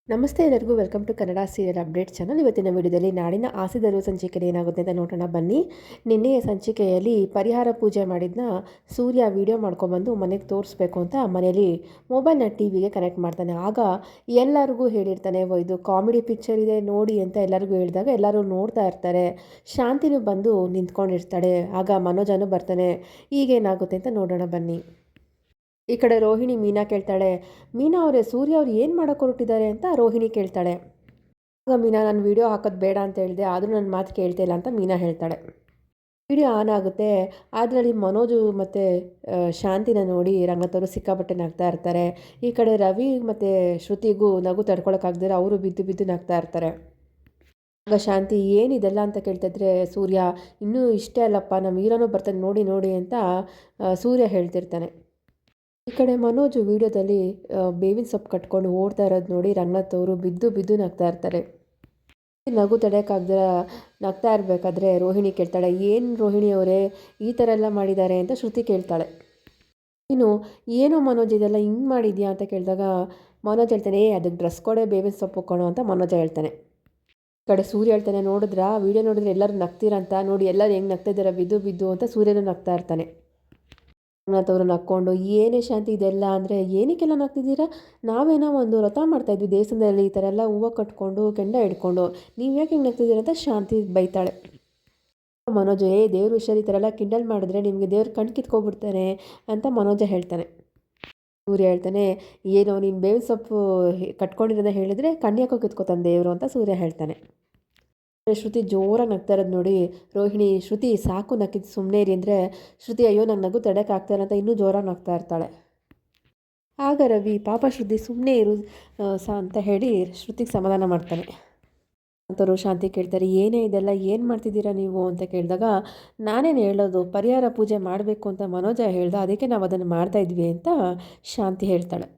ನಮಸ್ತೆ ಎಲ್ಲರಿಗೂ welcome to Kannada serial update channel. ಇವತ್ತಿನ ವಿಡಿಯೋದಲ್ಲಿ ನಾಡಿನ ಆಸೆದರು ಸಂಚಿಕೆಯಲ್ಲಿ ಏನಾಗುತ್ತೆ ಅಂತ ನೋಡೋಣ ಬನ್ನಿ. ನಿನ್ನೆಯ ಸಂಚಿಕೆಯಲ್ಲಿ ಪರಿಹಾರ ಪೂಜೆ ಮಾಡಿದ್ನ ಸೂರ್ಯ ವಿಡಿಯೋ ಮಾಡ್ಕೊಂಬಂದು ಮನೆಗೆ ತೋರಿಸ್ಬೇಕು ಅಂತ ಮನೆಯಲ್ಲಿ ಮೊಬೈಲ್ನ ಟಿವಿಗೆ ಕನೆಕ್ಟ್ ಮಾಡ್ತಾನೆ. ಆಗ ಎಲ್ಲರಿಗೂ ಹೇಳಿರ್ತಾನೆ, ಇದು ಕಾಮಿಡಿ ಪಿಕ್ಚರ್ ಇದೆ ನೋಡಿ ಅಂತ ಎಲ್ಲರಿಗೂ ಹೇಳಿದಾಗ ಎಲ್ಲರೂ ನೋಡ್ತಾ ಇರ್ತಾರೆ. ಶಾಂತಿನೂ ಬಂದು ನಿಂತ್ಕೊಂಡಿರ್ತಾಳೆ. ಆಗ ಮನೋಜನು ಬರ್ತಾನೆ. ಈಗೇನಾಗುತ್ತೆ ಅಂತ ನೋಡೋಣ ಬನ್ನಿ. ಈ ಕಡೆ ರೋಹಿಣಿ ಮೀನಾ ಕೇಳ್ತಾಳೆ, ಮೀನಾ ಅವರೇ, ಸೂರ್ಯ ಅವ್ರು ಏನು ಮಾಡೋಕೆ ಹೊರಟಿದ್ದಾರೆ ಅಂತ ರೋಹಿಣಿ ಕೇಳ್ತಾಳೆ. ಆಗ ಮೀನಾ, ನಾನು ವೀಡಿಯೋ ಹಾಕೋದು ಬೇಡ ಅಂತ ಹೇಳಿದೆ, ಆದರೂ ನನ್ನ ಮಾತು ಕೇಳ್ತಿಲ್ಲ ಅಂತ ಮೀನಾ ಹೇಳ್ತಾಳೆ. ವಿಡಿಯೋ ಆನ್ ಆಗುತ್ತೆ. ಅದರಲ್ಲಿ ಮನೋಜು ಮತ್ತು ಶಾಂತಿನ ನೋಡಿ ರಂಗತವರು ಸಿಕ್ಕಾಪಟ್ಟೆ ನಗ್ತಾ ಇರ್ತಾರೆ. ಈ ಕಡೆ ರವಿ ಮತ್ತು ಶ್ರುತಿಗೂ ನಗು ತಡ್ಕೊಳಕ್ಕಾಗ್ದಿರ ಅವರು ಬಿದ್ದು ಬಿದ್ದು ನಗ್ತಾ ಇರ್ತಾರೆ. ಆಗ ಶಾಂತಿ, ಏನಿದೆಲ್ಲ ಅಂತ ಕೇಳ್ತಿದ್ರೆ ಸೂರ್ಯ, ಇನ್ನೂ ಇಷ್ಟೇ ಅಲ್ಲಪ್ಪ, ನಮ್ಮ ಹೀರೋನು ಬರ್ತಾನೆ ನೋಡಿ ನೋಡಿ ಅಂತ ಸೂರ್ಯ ಹೇಳ್ತಿರ್ತಾನೆ. ಈ ಕಡೆ ಮನೋಜ್ ವಿಡಿಯೋದಲ್ಲಿ ಬೇವಿನ ಸೊಪ್ಪು ಕಟ್ಕೊಂಡು ಓಡ್ತಾ ಇರೋದು ನೋಡಿ ರಂಗನಾಥ್ ಅವರು ಬಿದ್ದು ಬಿದ್ದು ನಗ್ತಾ ಇರ್ತಾರೆ. ನಗು ತಡೆಯೋಕ್ಕಾಗ್ದಿರ ನಗ್ತಾ ಇರಬೇಕಾದ್ರೆ ರೋಹಿಣಿ ಕೇಳ್ತಾಳೆ, ಏನು ರೋಹಿಣಿ ಅವರೇ ಈ ಥರ ಎಲ್ಲ ಮಾಡಿದ್ದಾರೆ ಅಂತ ಶ್ರುತಿ ಕೇಳ್ತಾಳೆ. ನೀನು ಏನೋ ಮನೋಜ್ ಇದೆಲ್ಲ ಹಿಂಗೆ ಮಾಡಿದ್ಯಾ ಅಂತ ಕೇಳಿದಾಗ ಮನೋಜ್ ಹೇಳ್ತಾನೆ, ಅದಕ್ಕೆ ಡ್ರೆಸ್ ಕೊಡೇ ಬೇವಿನ ಸೊಪ್ಪು ಕೊಡೋ ಅಂತ ಮನೋಜ ಹೇಳ್ತಾನೆ. ಈ ಕಡೆ ಸೂರ್ಯ ಹೇಳ್ತಾನೆ, ನೋಡಿದ್ರಾ ವಿಡಿಯೋ ನೋಡಿದ್ರೆ ಎಲ್ಲರೂ ನಗ್ತೀರಂತ, ನೋಡಿ ಎಲ್ಲರೂ ಹೆಂಗೆ ನಗ್ತಾ ಇದ್ದಾರೆ ಬಿದ್ದು ಬಿದ್ದು ಅಂತ ಸೂರ್ಯನೂ ನಗ್ತಾ ಇರ್ತಾನೆ. ರಂಗನಾಥವರು ನಕ್ಕೊಂಡು, ಏನೇ ಶಾಂತಿ ಇದೆಲ್ಲ ಅಂದರೆ ಏನಕ್ಕೆಲ್ಲ ನಗ್ತಿದ್ದೀರಾ, ನಾವೇನೋ ಒಂದು ವ್ರತ ಮಾಡ್ತಾಯಿದ್ವಿ ದೇವಸ್ಥಾನದಲ್ಲಿ, ಈ ಥರ ಎಲ್ಲ ಹೂವು ಕಟ್ಕೊಂಡು ಕೆಂಡ ಹಿಡ್ಕೊಂಡು, ನೀವು ಯಾಕೆ ಹಿಂಗೆ ನಗ್ತಿದ್ದೀರ ಅಂತ ಶಾಂತಿ ಬೈತಾಳೆ. ಮನೋಜ, ದೇವ್ರ ವಿಷಯ ಈ ಥರ ಎಲ್ಲ ಕಿಂಡಲ್ ಮಾಡಿದ್ರೆ ನಿಮಗೆ ದೇವ್ರು ಕಣ್ ಕಿತ್ಕೊಬಿಡ್ತಾನೆ ಅಂತ ಮನೋಜ ಹೇಳ್ತಾನೆ. ಸೂರ್ಯ ಹೇಳ್ತಾನೆ, ಏನೋ ನೀನು ಬೇವಿನ ಸೊಪ್ಪು ಕಟ್ಕೊಂಡಿರೋದ ಹೇಳಿದರೆ ಕಣ್ಯಾಕೋ ಕಿತ್ಕೋತಾನೆ ದೇವರು ಅಂತ ಸೂರ್ಯ ಹೇಳ್ತಾನೆ. ಶ್ರುತಿ ಜೋರಾಗಿ ನಗ್ತಾ ಇರೋದು ನೋಡಿ ರೋಹಿಣಿ, ಶ್ರುತಿ ಸಾಕು ನಕ್ಕಿದ್ದು ಸುಮ್ಮನೆ ಇರಿ ಅಂದರೆ ಶ್ರುತಿ, ಅಯ್ಯೋ ನಂಗೆ ನಗು ತಡೆಯೋಕ್ಕಾಗ್ತಾಯಿಲ್ಲ ಅಂತ ಇನ್ನೂ ಜೋರಾಗಿ ನಗ್ತಾ ಇರ್ತಾಳೆ. ಆಗ ರವಿ, ಪಾಪ ಶ್ರುತಿ ಸುಮ್ಮನೆ ಇರು ಅಂತ ಹೇಳಿ ಶ್ರುತಿಗೆ ಸಮಾಧಾನ ಮಾಡ್ತಾನೆ. ಅಂತವರು ಶಾಂತಿ ಕೇಳ್ತಾರೆ, ಏನೇ ಇದೆಲ್ಲ ಏನು ಮಾಡ್ತಿದ್ದೀರಾ ನೀವು ಅಂತ ಕೇಳಿದಾಗ, ನಾನೇನು ಹೇಳೋದು, ಪರಿಹಾರ ಪೂಜೆ ಮಾಡಬೇಕು ಅಂತ ಮನೋಜ ಹೇಳ್ದ, ಅದಕ್ಕೆ ನಾವು ಅದನ್ನು ಮಾಡ್ತಾಯಿದ್ವಿ ಅಂತ ಶಾಂತಿ ಹೇಳ್ತಾಳೆ.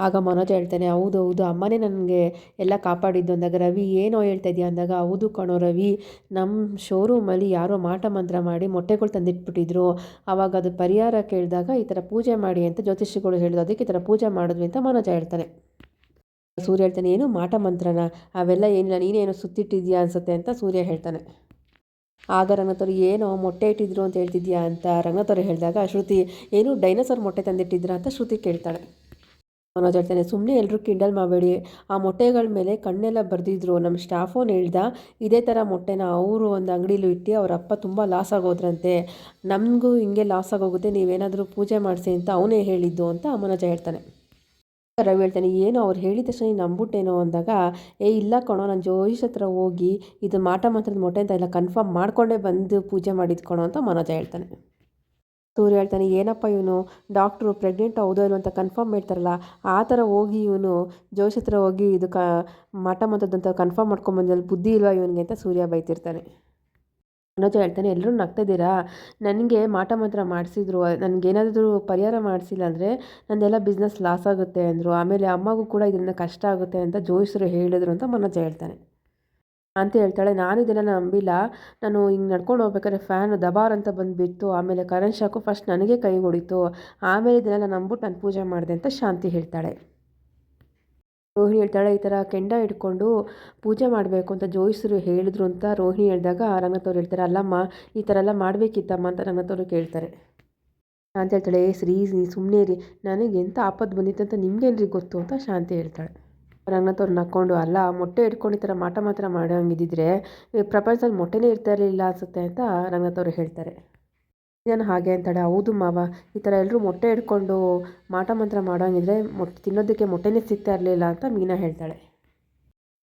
ಆಗ ಮನೋಜ ಹೇಳ್ತಾನೆ, ಹೌದು ಹೌದು, ಅಮ್ಮನೇ ನನಗೆ ಎಲ್ಲ ಕಾಪಾಡಿದ್ದು ಅಂದಾಗ ರವಿ, ಏನೋ ಹೇಳ್ತಾ ಇದೆಯಾ ಅಂದಾಗ, ಹೌದು ಕಣೋ ರವಿ, ನಮ್ಮ ಶೋರೂಮಲ್ಲಿ ಯಾರೋ ಮಾಟ ಮಂತ್ರ ಮಾಡಿ ಮೊಟ್ಟೆಗಳು ತಂದಿಟ್ಬಿಟ್ಟಿದ್ರು. ಆವಾಗ ಅದು ಪರಿಹಾರ ಕೇಳಿದಾಗ ಈ ಥರ ಪೂಜೆ ಮಾಡಿ ಅಂತ ಜ್ಯೋತಿಷಿಗಳು ಹೇಳಿದ್ರು, ಅದಕ್ಕೆ ಈ ಥರ ಪೂಜೆ ಮಾಡಿದ್ವಿ ಅಂತ ಮನೋಜ ಹೇಳ್ತಾನೆ. ಸೂರ್ಯ ಹೇಳ್ತಾನೆ, ಏನು ಮಾಟ ಮಂತ್ರನ, ಅವೆಲ್ಲ ಏನಿಲ್ಲ, ನೀನೇನೋ ಸುತ್ತಿಟ್ಟಿದ್ಯಾ ಅನ್ಸುತ್ತೆ ಅಂತ ಸೂರ್ಯ ಹೇಳ್ತಾನೆ. ಆಗ ರಂಗನಾಥವ್ರು, ಏನೋ ಮೊಟ್ಟೆ ಇಟ್ಟಿದ್ರು ಅಂತ ಹೇಳ್ತಿದ್ಯಾ ಅಂತ ರಂಗನಾಥವ್ರು ಹೇಳಿದಾಗ ಶ್ರುತಿ, ಏನು ಡೈನೋಸರ್ ಮೊಟ್ಟೆ ತಂದಿಟ್ಟಿದ್ರಾ ಅಂತ ಶ್ರುತಿ ಕೇಳ್ತಾಳೆ. ಮನೋಜ್ ಹೇಳ್ತಾನೆ, ಸುಮ್ಮನೆ ಎಲ್ಲರೂ ಕಿಂಡಲ್ ಮಾಡಬೇಡಿ, ಆ ಮೊಟ್ಟೆಗಳ ಮೇಲೆ ಕಣ್ಣೆಲ್ಲ ಬರೆದಿದ್ರು, ನಮ್ಮ ಸ್ಟಾಫೋನು ಹೇಳ್ದ ಇದೇ ಥರ ಮೊಟ್ಟೆನ ಅವರು ಒಂದು ಅಂಗಡಿಲೂ ಇಟ್ಟು ಅವ್ರ ಅಪ್ಪ ತುಂಬ ಲಾಸ್ ಆಗೋದ್ರಂತೆ, ನಮಗೂ ಹಿಂಗೆ ಲಾಸ್ ಆಗೋಗುತ್ತೆ, ನೀವೇನಾದರೂ ಪೂಜೆ ಮಾಡಿಸಿ ಅಂತ ಅವನೇ ಹೇಳಿದ್ದು ಅಂತ ಮನೋಜ ಹೇಳ್ತಾನೆ. ರವಿ ಹೇಳ್ತಾನೆ, ಏನು ಅವ್ರು ಹೇಳಿದ ತಕ್ಷಣ ನೀನು ನಂಬಿಟ್ಟೇನೋ ಅಂದಾಗ, ಇಲ್ಲ ಕಣೋ, ನಾನು ಜೋಯಿಸ್ ಹತ್ರ ಹೋಗಿ ಇದು ಮಾಟ ಮಂತ್ರದ ಮೊಟ್ಟೆ ಅಂತ ಎಲ್ಲ ಕನ್ಫರ್ಮ್ ಮಾಡಿಕೊಂಡೇ ಬಂದು ಪೂಜೆ ಮಾಡಿದ್ದು ಕಣೋ ಅಂತ ಮನೋಜ ಹೇಳ್ತಾನೆ. ಸೂರ್ಯ ಹೇಳ್ತಾನೆ, ಏನಪ್ಪ ಇವನು ಡಾಕ್ಟ್ರು ಪ್ರೆಗ್ನೆಂಟ್ ಹೌದೋ ಇಲ್ಲೋ ಅಂತ ಕನ್ಫರ್ಮ್ ಮಾಡ್ತಾರಲ್ಲ, ಆ ಥರ ಹೋಗಿ ಇವನು ಜೋಶ್ ಹತ್ರ ಹೋಗಿ ಇದು ಮಾಟ ಮಂತ್ರದಂತ ಕನ್ಫರ್ಮ್ ಮಾಡ್ಕೊಂಬಂದಲ್ಲಿ ಬುದ್ಧಿ ಇಲ್ವಾ ಇವನಿಗೆ ಅಂತ ಸೂರ್ಯ ಬೈತಿರ್ತಾನೆ. ಮನೋಜ ಹೇಳ್ತಾನೆ, ಎಲ್ಲರೂ ನಗ್ತಾಯಿದ್ದೀರಾ, ನನಗೆ ಮಾಟ ಮಂತ್ರ ಮಾಡಿಸಿದ್ರು, ನನಗೇನಾದರೂ ಪರಿಹಾರ ಮಾಡಿಸಿಲ್ಲ ಅಂದರೆ ನನ್ನದೆಲ್ಲ ಬಿಸ್ನೆಸ್ ಲಾಸ್ ಆಗುತ್ತೆ ಅಂದರು, ಆಮೇಲೆ ಅಮ್ಮಗೂ ಕೂಡ ಇದರಿಂದ ಕಷ್ಟ ಆಗುತ್ತೆ ಅಂತ ಜೋಯಿಸರು ಹೇಳಿದ್ರು ಅಂತ ಮನೋಜ ಹೇಳ್ತಾನೆ. ಅಂತ ಹೇಳ್ತಾಳೆ, ನಾನು ಇದೆಲ್ಲ ನಂಬಿಲ್ಲ, ನಾನು ಹಿಂಗೆ ನಡ್ಕೊಂಡು ಹೋಗ್ಬೇಕಾದ್ರೆ ಫ್ಯಾನು ದಬಾರ್ ಅಂತ ಬಂದುಬಿಟ್ಟು, ಆಮೇಲೆ ಕರೆಂಟ್ ಶಾಕು ಫಸ್ಟ್ ನನಗೆ ಕೈ ಹೊಡಿತು, ಆಮೇಲೆ ಇದನ್ನೆಲ್ಲ ನಂಬಿಟ್ಟು ನಾನು ಪೂಜೆ ಮಾಡಿದೆ ಅಂತ ಶಾಂತಿ ಹೇಳ್ತಾಳೆ. ರೋಹಿಣಿ ಹೇಳ್ತಾಳೆ, ಈ ಥರ ಕೆಂಡ ಹಿಡ್ಕೊಂಡು ಪೂಜೆ ಮಾಡಬೇಕು ಅಂತ ಜೋಯಿಸರು ಹೇಳಿದ್ರು ಅಂತ ರೋಹಿಣಿ ಹೇಳಿದಾಗ ರಂಗನಾಥವ್ರು ಹೇಳ್ತಾರೆ, ಅಲ್ಲಮ್ಮ ಈ ಥರ ಎಲ್ಲ ಮಾಡಬೇಕಿತ್ತಮ್ಮ ಅಂತ ರಂಗನಾಥವ್ರು ಕೇಳ್ತಾರೆ. ಶಾಂತಿ ಹೇಳ್ತಾಳೆ, ಶ್ರೀ ಸುಮ್ಮನೆ ಇರಿ, ನನಗೆ ಎಂಥ ಆಪತ್ತು ಬಂದಿತ್ತು ಅಂತ ನಿಮ್ಗೇನ್ರಿ ಗೊತ್ತು ಅಂತ ಶಾಂತಿ ಹೇಳ್ತಾಳೆ. ರಂಗನಾಥವ್ರು ನಕ್ಕೊಂಡು, ಅಲ್ಲ ಮೊಟ್ಟೆ ಇಟ್ಕೊಂಡು ಈ ಥರ ಮಾಟ ಮಾತ್ರ ಮಾಡೋಂಗಿದ್ದಿದ್ರೆ ಪ್ರಪಂಚದಲ್ಲಿ ಮೊಟ್ಟೆನೇ ಇರ್ತಾ ಇರಲಿಲ್ಲ ಅನಿಸುತ್ತೆ ಅಂತ ರಂಗನಾಥವ್ರು ಹೇಳ್ತಾರೆ. ನಾನು ಹಾಗೆ ಅಂತಾಳೆ, ಹೌದು ಮಾವ, ಈ ಥರ ಎಲ್ಲರೂ ಮೊಟ್ಟೆ ಇಟ್ಕೊಂಡು ಮಾಟ ಮಂತ್ರ ಮಾಡೋಂಗಿದ್ರೆ ತಿನ್ನೋದಕ್ಕೆ ಮೊಟ್ಟೆನೇ ಸಿಗ್ತಾ ಇರಲಿಲ್ಲ ಅಂತ ಮೀನಾ ಹೇಳ್ತಾಳೆ.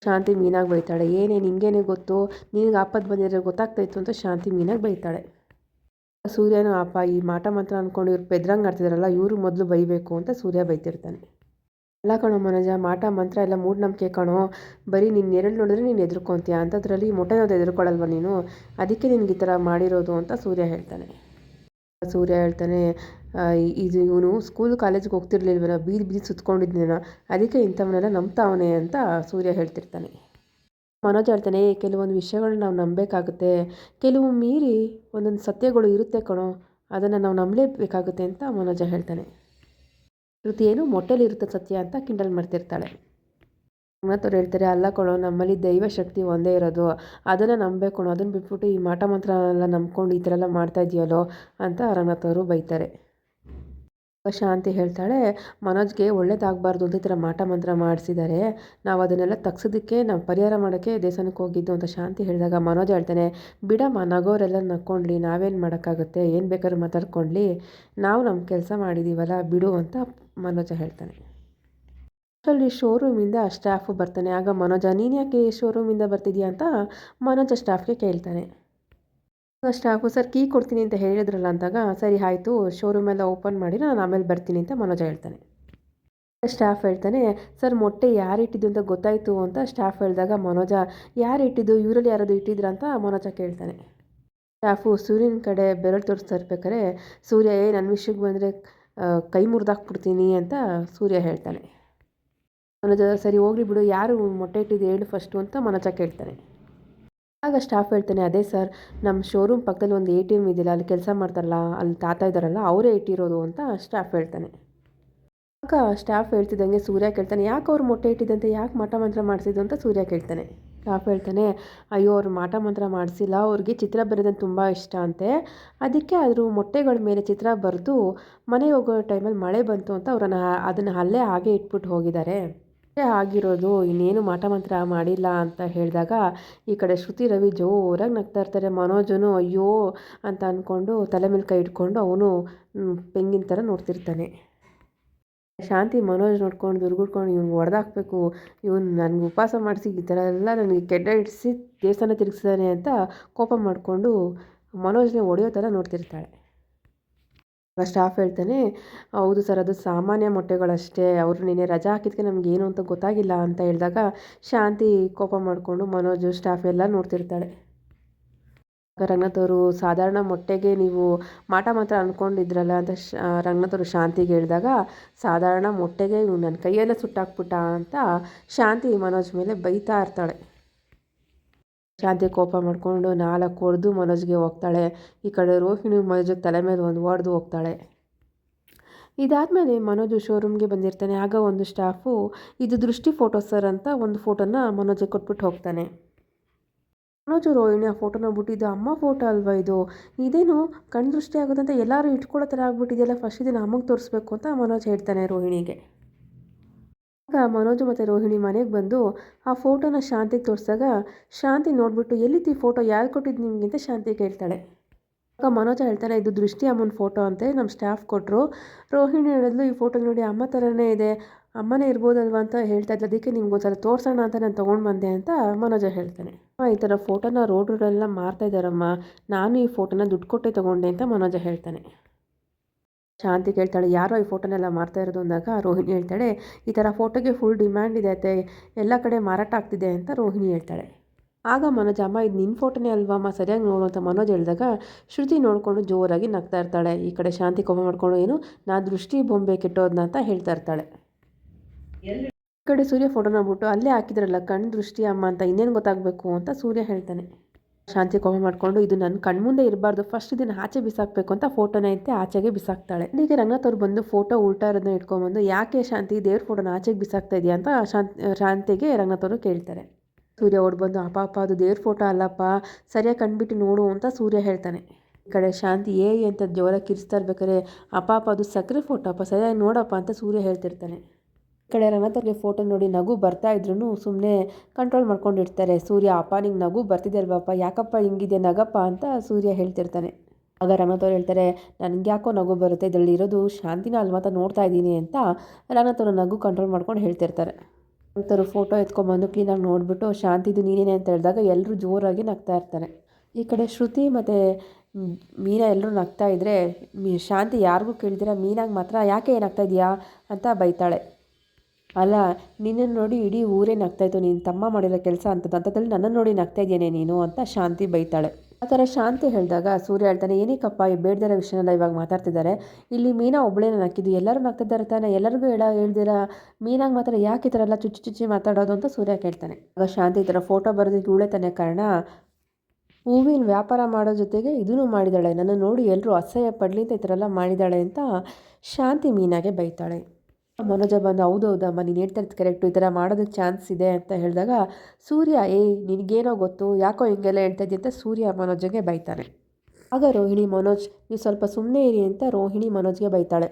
ಶಾಂತಿ ಮೀನಾಗಿ ಬೈತಾಳೆ, ಏನೇ ನಿಮಗೇನೆ ಗೊತ್ತು, ನಿನಗೆ ಆಪತ್ತು ಬಂದಿದ್ರೆ ಗೊತ್ತಾಗ್ತಾಯಿತ್ತು ಅಂತ ಶಾಂತಿ ಮೀನಾಗಿ ಬೈತಾಳೆ. ಸೂರ್ಯನೂ, ಅಪ್ಪ ಈ ಮಾಟ ಮಂತ್ರ ಅಂದ್ಕೊಂಡು ಇವ್ರು ಪೆದ್ರಂಗೆ ಆಡ್ತಿದಾರಲ್ಲ, ಇವರು ಮೊದಲು ಬೈಬೇಕು ಅಂತ ಸೂರ್ಯ ಬೈತಿರ್ತಾನೆ. ಅಲ್ಲ ಕಣೋ ಮನೋಜ, ಮಾಟ ಮಂತ್ರ ಎಲ್ಲ ಮೂಢನಂಬಿಕೆ ಕಣೋ, ಬರೀ ನೀನು ನೆರಳು ನೋಡಿದ್ರೆ ನೀನು ಹೆದರ್ಕೊತೀಯ, ಅಂಥದ್ರಲ್ಲಿ ಮೊಟ್ಟೆನೋದು ಹೆದರ್ಕೊಳ್ಳಲ್ವ ನೀನು, ಅದಕ್ಕೆ ನಿನ್ಗೆ ಈ ಥರ ಮಾಡಿರೋದು ಅಂತ ಸೂರ್ಯ ಹೇಳ್ತಾನೆ. ಸೂರ್ಯ ಹೇಳ್ತಾನೆ, ಇದು ಇವನು ಸ್ಕೂಲ್ ಕಾಲೇಜಿಗೆ ಹೋಗ್ತಿರ್ಲಿಲ್ವನ, ಬೀದಿ ಬೀದಿ ಸುತ್ಕೊಂಡಿದ್ನೇನ, ಅದಕ್ಕೆ ಇಂಥವನ್ನೆಲ್ಲ ನಂಬ್ತಾವನೆ ಅಂತ ಸೂರ್ಯ ಹೇಳ್ತಿರ್ತಾನೆ. ಮನೋಜ್ ಹೇಳ್ತಾನೆ, ಕೆಲವೊಂದು ವಿಷಯಗಳನ್ನ ನಾವು ನಂಬಬೇಕಾಗುತ್ತೆ, ಕೆಲವು ಮೀರಿ ಒಂದೊಂದು ಸತ್ಯಗಳು ಇರುತ್ತೆ ಕಣೋ, ಅದನ್ನು ನಾವು ನಂಬಲೇಬೇಕಾಗುತ್ತೆ ಅಂತ ಮನೋಜ ಹೇಳ್ತಾನೆ. ಶ್ರುತಿ, ಏನು ಮೊಟ್ಟೆಲಿರುತ್ತೆ ಸತ್ಯ ಅಂತ ಕಿಂಡಲ್ ಮಾಡ್ತಿರ್ತಾಳೆ. ರಂಗನಾಥ್ ಹೇಳ್ತಾರೆ, ಅಲ್ಲ ಕಣೋ ನಮ್ಮಲ್ಲಿ ದೈವ ಶಕ್ತಿ ಒಂದೇ ಇರೋದು, ಅದನ್ನು ನಂಬಬೇಕು ಕಣೋ, ಅದನ್ನು ಬಿಟ್ಬಿಟ್ಟು ಈ ಮಾಟ ಮಂತ್ರ ಎಲ್ಲ ನಂಬ್ಕೊಂಡು ಈ ಥರ ಎಲ್ಲ ಮಾಡ್ತಾ ಇದೆಯಲ್ಲೋ ಅಂತ ರಂಗನಾಥ್ ಅವರು ಬೈತಾರೆ. ಶಾಂತಿ ಹೇಳ್ತಾಳೆ, ಮನೋಜ್ಗೆ ಒಳ್ಳೇದಾಗಬಾರ್ದು ಅಂತ ಈ ಥರ ಮಾಟ ಮಂತ್ರ ಮಾಡಿಸಿದ್ದಾರೆ, ನಾವು ಅದನ್ನೆಲ್ಲ ತಗ್ಸೋದಕ್ಕೆ ನಾವು ಪರಿಹಾರ ಮಾಡೋಕ್ಕೆ ದೇವಸ್ಥಾನಕ್ಕೆ ಹೋಗಿದ್ದು ಅಂತ ಶಾಂತಿ ಹೇಳಿದಾಗ ಮನೋಜ್ ಹೇಳ್ತಾನೆ, ಬಿಡಮ್ಮ ನಗೋರೆಲ್ಲ ನಕ್ಕೊಂಡ್ಲಿ, ನಾವೇನು ಮಾಡೋಕ್ಕಾಗುತ್ತೆ, ಏನು ಬೇಕಾದ್ರೂ ಮಾತಾಡ್ಕೊಂಡ್ಲಿ, ನಾವು ನಮ್ಮ ಕೆಲಸ ಮಾಡಿದ್ದೀವಲ್ಲ ಬಿಡು ಅಂತ ಮನೋಜ ಹೇಳ್ತಾನೆ. ಅಷ್ಟರಲ್ಲಿ ಶೋರೂಮಿಂದ ಸ್ಟಾಫು ಬರ್ತಾನೆ. ಆಗ ಮನೋಜ, ನೀನು ಯಾಕೆ ಶೋರೂಮಿಂದ ಬರ್ತಿದ್ಯಾ ಅಂತ ಮನೋಜ ಸ್ಟಾಫ್ಗೆ ಕೇಳ್ತಾನೆ. ಸ್ಟಾಫು, ಸರ್ ಕೀ ಕೊಡ್ತೀನಿ ಅಂತ ಹೇಳಿದ್ರಲ್ಲ ಅಂದಾಗ, ಸರಿ ಆಯಿತು ಶೋರೂಮೆಲ್ಲ ಓಪನ್ ಮಾಡಿ ನಾನು ಆಮೇಲೆ ಬರ್ತೀನಿ ಅಂತ ಮನೋಜ ಹೇಳ್ತಾನೆ. ಸ್ಟಾಫ್ ಹೇಳ್ತಾನೆ, ಸರ್ ಮೊಟ್ಟೆ ಯಾರು ಇಟ್ಟಿದ್ದು ಅಂತ ಗೊತ್ತಾಯಿತು ಅಂತ ಸ್ಟಾಫ್ ಹೇಳಿದಾಗ ಮನೋಜ, ಯಾರು ಇಟ್ಟಿದ್ದು, ಇವರಲ್ಲಿ ಯಾರಾದ್ರು ಇಟ್ಟಿದ್ರ ಅಂತ ಮನೋಜ ಕೇಳ್ತಾನೆ. ಸ್ಟಾಫು ಸೂರ್ಯನ ಕಡೆ ಬೆರಳು ತೋರಿಸ್ತಾ ಇರ್ಬೇಕಾರೆ ಸೂರ್ಯ, ನನ್ನ ವಿಷಯಕ್ಕೆ ಬಂದರೆ ಕೈ ಮುರಿದಾಕ್ಬಿಡ್ತೀನಿ ಅಂತ ಸೂರ್ಯ ಹೇಳ್ತಾನೆ. ಮನೋಜ, ಸರಿ ಹೋಗ್ಲಿ ಬಿಡು, ಯಾರು ಮೊಟ್ಟೆ ಇಟ್ಟಿದ್ದು ಹೇಳು ಫಸ್ಟು ಅಂತ ಮನೋಜ ಕೇಳ್ತಾನೆ. ಆಗ ಸ್ಟಾಫ್ ಹೇಳ್ತಾನೆ, ಅದೇ ಸರ್ ನಮ್ಮ ಶೋರೂಮ್ ಪಕ್ಕದಲ್ಲಿ ಒಂದು ATM ಇದೆಯಲ್ಲ, ಅಲ್ಲಿ ಕೆಲಸ ಮಾಡ್ತಾರಲ್ಲ, ಅಲ್ಲಿ ತಾತ ಇದ್ದಾರಲ್ಲ ಅವರೇ ಇಟ್ಟಿರೋದು ಅಂತ ಸ್ಟಾಫ್ ಹೇಳ್ತಾನೆ. ಆಗ ಸ್ಟಾಫ್ ಹೇಳ್ತಿದ್ದಂಗೆ ಸೂರ್ಯ ಕೇಳ್ತಾನೆ, ಯಾಕೆ ಅವ್ರು ಮೊಟ್ಟೆ ಇಟ್ಟಿದ್ದಂತೆ, ಯಾಕೆ ಮಾಟ ಮಂತ್ರ ಮಾಡಿಸಿದ್ದು ಅಂತ ಸೂರ್ಯ ಕೇಳ್ತಾನೆ. ಸ್ಟಾಫ್ ಹೇಳ್ತಾನೆ, ಅಯ್ಯೋ ಅವ್ರು ಮಾಟ ಮಂತ್ರ ಮಾಡಿಸಿಲ್ಲ, ಅವ್ರಿಗೆ ಚಿತ್ರ ಬರೆಯೋದಂತ ತುಂಬ ಇಷ್ಟ ಅಂತೆ, ಅದಕ್ಕೆ ಆದರೂ ಮೊಟ್ಟೆಗಳ ಮೇಲೆ ಚಿತ್ರ ಬರೆದು ಮನೆಗೆ ಹೋಗೋ ಟೈಮಲ್ಲಿ ಮಳೆ ಬಂತು ಅಂತ ಅದನ್ನು ಅಲ್ಲೇ ಹಾಗೆ ಇಟ್ಬಿಟ್ಟು ಹೋಗಿದ್ದಾರೆ ಆಗಿರೋದು, ಇನ್ನೇನು ಮಾಟ ಮಂತ್ರ ಮಾಡಿಲ್ಲ ಅಂತ ಹೇಳಿದಾಗ ಈ ಕಡೆ ಶ್ರುತಿ ರವಿ ಜೋರಾಗಿ ನಗ್ತಾ ಇರ್ತಾರೆ. ಮನೋಜನು ಅಯ್ಯೋ ಅಂತ ಅಂದ್ಕೊಂಡು ತಲೆ ಮೇಲೆ ಕೈ ಇಟ್ಕೊಂಡು ಅವನು ಪೆಂಗಿನ ಥರ ನೋಡ್ತಿರ್ತಾನೆ. ಶಾಂತಿ ಮನೋಜ್ ನೋಡ್ಕೊಂಡು ದುರ್ಗುಡ್ಕೊಂಡು ಇವ್ನು ಹೊಡೆದಾಕ್ಬೇಕು, ಇವನು ನನಗೆ ಉಪವಾಸ ಮಾಡಿಸಿ ಈ ಥರ ಎಲ್ಲ ನನಗೆ ಕೆಡ್ಡ ಇಡಿಸಿ ದೇವಸ್ಥಾನ ತಿರುಗಿಸಿದಾನೆ ಅಂತ ಕೋಪ ಮಾಡಿಕೊಂಡು ಮನೋಜ್ನೇ ಹೊಡೆಯೋ ಥರ ನೋಡ್ತಿರ್ತಾಳೆ. ಸ್ಟಾಫ್ ಹೇಳ್ತಾನೆ, ಹೌದು ಸರ್ ಅದು ಸಾಮಾನ್ಯ ಮೊಟ್ಟೆಗಳಷ್ಟೇ, ಅವರು ನಿನ್ನೆ ರಜಾ ಹಾಕಿದ್ದಕ್ಕೆ ನಮ್ಗೆ ಏನು ಅಂತ ಗೊತ್ತಾಗಿಲ್ಲ ಅಂತ ಹೇಳಿದಾಗ ಶಾಂತಿ ಕೋಪ ಮಾಡಿಕೊಂಡು ಮನೋಜು ಸ್ಟಾಫ್ ಎಲ್ಲ ನೋಡ್ತಿರ್ತಾಳೆ. ರಂಗನಾಥ್ ಅವರು, ಸಾಧಾರಣ ಮೊಟ್ಟೆಗೆ ನೀವು ಮಾಟ ಮಾತ್ರ ಅಂದ್ಕೊಂಡಿದ್ರಲ್ಲ ಅಂತ ರಂಗನಾಥ್ ಅವರು ಶಾಂತಿಗೆ ಹೇಳಿದಾಗ, ಸಾಧಾರಣ ಮೊಟ್ಟೆಗೆ ಇವ್ನು ನನ್ನ ಕೈಯೆಲ್ಲ ಸುಟ್ಟಾಕ್ಬಿಟ್ಟ ಅಂತ ಶಾಂತಿ ಮನೋಜ್ ಮೇಲೆ ಬೈತಾ ಇರ್ತಾಳೆ. ಶಾಂತಿ ಕೋಪ ಮಾಡಿಕೊಂಡು 4 ಹೊಡೆದು ಮನೋಜ್ಗೆ ಹೋಗ್ತಾಳೆ. ಈ ಕಡೆ ರೋಹಿಣಿ ಮನೋಜಿಗೆ ತಲೆ ಮೇಲೆ ಒಂದು ಹೊಡೆದು ಹೋಗ್ತಾಳೆ. ಇದಾದಮೇಲೆ ಮನೋಜು ಶೋರೂಮ್ಗೆ ಬಂದಿರ್ತಾನೆ. ಆಗ ಒಂದು ಸ್ಟಾಫು, ಇದು ದೃಷ್ಟಿ ಫೋಟೋ ಸರ್ ಅಂತ ಒಂದು ಫೋಟೋನ ಮನೋಜಿಗೆ ಕೊಟ್ಬಿಟ್ಟು ಹೋಗ್ತಾನೆ. ಮನೋಜು ರೋಹಿಣಿ ಆ ಫೋಟೋನ ಬಿಟ್ಟಿದ್ದು ಅಮ್ಮ ಫೋಟೋ ಅಲ್ವಾ ಇದೇನು ಕಣ್ಣು ದೃಷ್ಟಿ ಆಗೋದಂತ ಎಲ್ಲರೂ ಇಟ್ಕೊಳ್ಳೋ ಥರ ಆಗ್ಬಿಟ್ಟಿದೆಯಲ್ಲ, ಫಸ್ಟ್ ಇದನ್ನು ಅಮ್ಮಗೆ ತೋರಿಸ್ಬೇಕು ಅಂತ ಮನೋಜ್ ಹೇಳ್ತಾನೆ ರೋಹಿಣಿಗೆ. ಆಗ ಮನೋಜು ಮತ್ತು ರೋಹಿಣಿ ಮನೆಗೆ ಬಂದು ಆ ಫೋಟೋನ ಶಾಂತಿಗೆ ತೋರಿಸಿದಾಗ ಶಾಂತಿ ನೋಡಿಬಿಟ್ಟು, ಎಲ್ಲಿತ್ತು ಈ ಫೋಟೋ, ಯಾರು ಕೊಟ್ಟಿದ್ದು ನಿಮಗೆ ಅಂತ ಶಾಂತಿ ಕೇಳ್ತಾಳೆ. ಆಗ ಮನೋಜ ಹೇಳ್ತಾನೆ, ಇದು ದೃಷ್ಟಿ ಅಮ್ಮನ ಫೋಟೋ ಅಂತೆ, ನಮ್ಮ ಸ್ಟಾಫ್ ಕೊಟ್ಟರು. ರೋಹಿಣಿ ಹೇಳಿದ್ಲು, ಈ ಫೋಟೋ ನೋಡಿ ಅಮ್ಮ ಥರನೇ ಇದೆ, ಅಮ್ಮನೇ ಇರ್ಬೋದಲ್ವ ಅಂತ ಹೇಳ್ತಾ ಇದ್ಲು, ಅದಕ್ಕೆ ನಿಮ್ಗೊಂದ್ಸಲ ತೋರಿಸೋಣ ಅಂತ ನಾನು ತೊಗೊಂಡು ಬಂದೆ ಅಂತ ಮನೋಜ ಹೇಳ್ತಾನೆ. ಈ ಥರ ಫೋಟೋನ ರೋಡೆಲ್ಲ ಮಾರ್ತಾ ಇದ್ದಾರಮ್ಮ, ನಾನು ಈ ಫೋಟೋನ ದುಡ್ಡು ಕೊಟ್ಟೆ ತೊಗೊಂಡೆ ಅಂತ ಮನೋಜ ಹೇಳ್ತಾನೆ. ಶಾಂತಿ ಕೇಳ್ತಾಳೆ, ಯಾರೋ ಈ ಫೋಟೋನೆಲ್ಲ ಮಾರ್ತಾ ಇರೋದು ಅಂದಾಗ ರೋಹಿಣಿ ಹೇಳ್ತಾಳೆ, ಈ ಥರ ಫೋಟೋಗೆ ಫುಲ್ ಡಿಮ್ಯಾಂಡ್ ಇದೆ ಅತ್ತೆ, ಎಲ್ಲ ಕಡೆ ಮಾರಾಟ ಆಗ್ತಿದೆ ಅಂತ ರೋಹಿಣಿ ಹೇಳ್ತಾಳೆ. ಆಗ ಮನೋಜ್, ಅಮ್ಮ ಇದು ನಿನ್ನ ಫೋಟೋನೇ ಅಲ್ವಮ್ಮ, ಸರಿಯಾಗಿ ನೋಡು ಅಂತ ಮನೋಜ್ ಹೇಳಿದಾಗ ಶ್ರುತಿ ನೋಡಿಕೊಂಡು ಜೋರಾಗಿ ನಗ್ತಾ ಇರ್ತಾಳೆ. ಈ ಕಡೆ ಶಾಂತಿ ಕೋಪ ಮಾಡ್ಕೊಂಡು, ಏನು ನಾನು ದೃಷ್ಟಿ ಬೊಂಬೆ ಕೆಟ್ಟೋದ್ನ ಅಂತ ಹೇಳ್ತಾ ಇರ್ತಾಳೆ. ಈ ಕಡೆ ಸೂರ್ಯ ಫೋಟೋನ ಬಿಟ್ಟು ಅಲ್ಲೇ ಹಾಕಿದ್ರಲ್ಲ ಕಣ್ಣು ದೃಷ್ಟಿ ಅಮ್ಮ ಅಂತ, ಇನ್ನೇನು ಗೊತ್ತಾಗಬೇಕು ಅಂತ ಸೂರ್ಯ ಹೇಳ್ತಾನೆ. ಶಾಂತಿ ಕೋಪ ಮಾಡಿಕೊಂಡು, ಇದು ನನ್ನ ಕಣ್ಮುಂದೆ ಇರಬಾರ್ದು, ಫಸ್ಟ್ ಇದನ್ನು ಆಚೆ ಬಿಸಾಕಬೇಕು ಅಂತ ಫೋಟೋನ ಎತ್ತಿ ಆಚೆಗೆ ಬಿಸಾಕ್ತಾಳೆ. ಈಗ ರಂಗನಾಥ್ ಅವ್ರು ಬಂದು ಫೋಟೋ ಉಲ್ಟಾ ಇರೋದನ್ನ ಇಟ್ಕೊಂಡ್ಬಂದು, ಯಾಕೆ ಶಾಂತಿ ದೇವ್ರ ಫೋಟೋನ ಆಚೆಗೆ ಬಿಸಾಕ್ತಾ ಇದೆಯಾ ಅಂತ ಶಾಂತಿಗೆ ರಂಗನಾಥ್ ಅವರು ಕೇಳ್ತಾರೆ. ಸೂರ್ಯ ಓಡ್ಬಂದು, ಅಪ್ಪ ಅದು ದೇವ್ರ ಫೋಟೋ ಅಲ್ಲಪ್ಪ, ಸರಿಯಾಗಿ ಕಂಡುಬಿಟ್ಟು ನೋಡು ಅಂತ ಸೂರ್ಯ ಹೇಳ್ತಾನೆ. ಈ ಕಡೆ ಶಾಂತಿ ಅಂತ ಜೋರಾಗಿ ಕಿರಿಸ್ತಾ ಇರ್ಬೇಕಾರೆ, ಅಪ್ಪ ಅದು ಸಕ್ಕರೆ ಫೋಟೋ ಅಪ್ಪ, ಸರಿಯಾಗಿ ನೋಡಪ್ಪ ಅಂತ ಸೂರ್ಯ ಹೇಳ್ತಿರ್ತಾನೆ. ಈ ಕಡೆ ರಂಗನಾಥ್ ಅವ್ರಿಗೆ ಫೋಟೋ ನೋಡಿ ನಗು ಬರ್ತಾ ಇದ್ರೂ ಸುಮ್ಮನೆ ಕಂಟ್ರೋಲ್ ಮಾಡ್ಕೊಂಡಿರ್ತಾರೆ. ಸೂರ್ಯ, ಅಪ್ಪ ನಿಂಗೆ ನಗು ಬರ್ತಿದೆ ಅಲ್ವಪ್ಪ, ಯಾಕಪ್ಪ ಹಿಂಗಿದೆ ನಗಪ್ಪ ಅಂತ ಸೂರ್ಯ ಹೇಳ್ತಿರ್ತಾನೆ. ಆಗ ರಂಗನಾಥ್ ಅವ್ರು ಹೇಳ್ತಾರೆ, ನನಗೆ ಯಾಕೋ ನಗು ಬರುತ್ತೆ, ಇದರಲ್ಲಿ ಇರೋದು ಶಾಂತಿನ ಅಲ್ವಾ ಅಂತ ನೋಡ್ತಾ ಇದ್ದೀನಿ ಅಂತ ರಂಗನಾಥ್ ಅವರು ನಗು ಕಂಟ್ರೋಲ್ ಮಾಡ್ಕೊಂಡು ಹೇಳ್ತಿರ್ತಾರೆ. ರಂಗನಾಥ್ ಫೋಟೋ ಎತ್ಕೊಂಡ್ಬಂದು ಕ್ಲೀನಾಗಿ ನೋಡಿಬಿಟ್ಟು, ಶಾಂತಿದು ನೀನೇನೆ ಅಂತ ಹೇಳಿದಾಗ ಎಲ್ಲರೂ ಜೋರಾಗಿ ನಗ್ತಾ ಇರ್ತಾರೆ. ಈ ಕಡೆ ಶ್ರುತಿ ಮತ್ತು ಮೀನಾ ಎಲ್ಲರೂ ನಗ್ತಾ ಇದ್ದರೆ ಶಾಂತಿ ಯಾರಿಗೂ ಕೇಳಿದಿರ ಮೀನಾಗಿ ಮಾತ್ರ ಯಾಕೆ ಏನಾಗ್ತಾ ಇದೆಯಾ ಅಂತ ಬೈತಾಳೆ. ಅಲ್ಲ, ನಿನ್ನನ್ನು ನೋಡಿ ಇಡೀ ಊರೇ ನಗ್ತಾಯಿತ್ತು, ನೀನು ತಮ್ಮ ಮಾಡಿರೋ ಕೆಲಸ ಅಂಥದ್ದಲ್ಲಿ ನನ್ನನ್ನು ನೋಡಿ ನಗ್ತಾ ಇದೆಯೇ ನೀನು ಅಂತ ಶಾಂತಿ ಬೈತಾಳೆ. ಆ ಥರ ಶಾಂತಿ ಹೇಳಿದಾಗ ಸೂರ್ಯ ಹೇಳ್ತಾನೆ, ಏನಕ್ಕಪ್ಪ ಈ ಬೇಡದಿರೋ ವಿಷಯನೆಲ್ಲ ಇವಾಗ ಮಾತಾಡ್ತಿದ್ದಾರೆ, ಇಲ್ಲಿ ಮೀನಾ ಒಬ್ಬಳೇ ನಕ್ಕಿದ್ದು, ಎಲ್ಲರೂ ನಗ್ತಿದ್ದಾರೆ ತಾನೆ, ಎಲ್ಲರಿಗೂ ಹೇಳ್ದಿರ ಮೀನಾಗಿ ಮಾತ್ರ ಯಾಕೆ ಈ ಥರ ಎಲ್ಲ ಚುಚ್ಚಿ ಮಾತಾಡೋದು ಅಂತ ಸೂರ್ಯ ಕೇಳ್ತಾನೆ. ಆಗ ಶಾಂತಿ ಈ ಥರ ಫೋಟೋ ಬರೋದಕ್ಕೆ ಇವಳೇ ತಾನೇ ಕಾರಣ, ಹೂವಿನ ವ್ಯಾಪಾರ ಮಾಡೋ ಜೊತೆಗೆ ಇದನ್ನು ಮಾಡಿದ್ದಾಳೆ, ನನ್ನ ನೋಡಿ ಎಲ್ಲರೂ ಅಸಹ್ಯ ಪಡಲಿ ಅಂತ ಈ ಥರ ಎಲ್ಲ ಮಾಡಿದ್ದಾಳೆ ಅಂತ ಶಾಂತಿ ಮೀನಾಗೆ ಬೈತಾಳೆ. ಮನೋಜ ಬಂದು ಹೌದಮ್ಮ ನೀನು ಹೇಳ್ತಾ ಇರೋದು ಕರೆಕ್ಟು, ಈ ಥರ ಮಾಡೋದಕ್ಕೆ ಚಾನ್ಸ್ ಇದೆ ಅಂತ ಹೇಳಿದಾಗ ಸೂರ್ಯ ನಿನಗೇನೋ ಗೊತ್ತು, ಯಾಕೋ ಹಿಂಗೆಲ್ಲ ಹೇಳ್ತಾ ಇದ್ದಿ ಅಂತ ಸೂರ್ಯ ಮನೋಜ್ಗೆ ಬೈತಾನೆ. ಆಗ ರೋಹಿಣಿ ಮನೋಜ್ ನೀವು ಸ್ವಲ್ಪ ಸುಮ್ಮನೆ ಇರಿ ಅಂತ ರೋಹಿಣಿ ಮನೋಜ್ಗೆ ಬೈತಾಳೆ.